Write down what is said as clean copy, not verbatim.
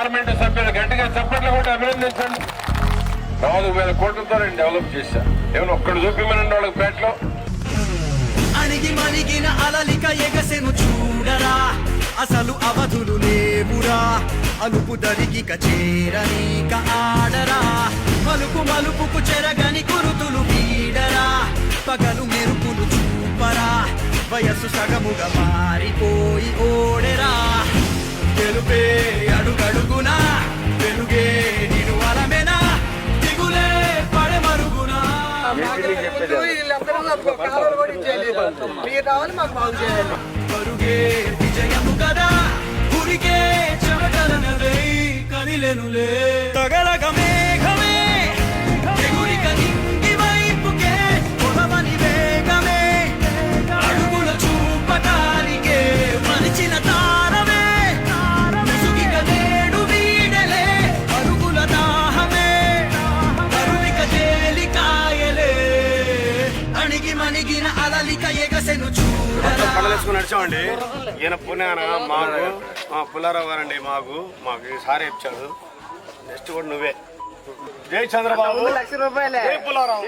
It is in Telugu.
పార్లమెంటు సభ్యులు గట్టిగా చప్పట్లు కూడా అభినందించండి. 4,000 కోట్లతో నేను డెవలప్ చేశా. ఏమైనా ఒక్కడు చూపిమనండి వాళ్ళకి పేటలో. అణిగి మణిగిన అలలిక ఎగసెను చూడరా, అసలు అవధులు లేవురా, అలుపు దరిగిక చేరనీక ఆడరా, మలుపు మలుపుకు చెరగని కురుతులు వీడరా, పగలు మెరుపులు చూపరా, వయస్సు సగముగా మారిపోయి ఓడెరా, తెలుపే అడుగడుగునా, వెలుగే నిను అలమెనా, దిగులే పడే మరుగునా. పరుగే విజయము కదా, ఉరిగే చెమటలనవే కదిలెనులే, తగలగ మేఘమే ఎగురిక నింగి వైపుకే, పొలవని వేగమే అడుగుల చూపటానికే, మరిచిన తారమే ముసుగిక నేడు వీడలే, అరుగుల దాహమే కరువిక తేలికాయలే, అణిగి మణిగిన అలలిక ఎగసెను చూడరా. కళ్ళేసుకుని నడిచామండి. ఈయన పుణ్యాన మాకు పుల్లారావు గారండి, మాకు సారీ ఇచ్చాడు. నెక్స్ట్ కూడా నువ్వే. జై చంద్రబాబు, జై పుల్లారావు.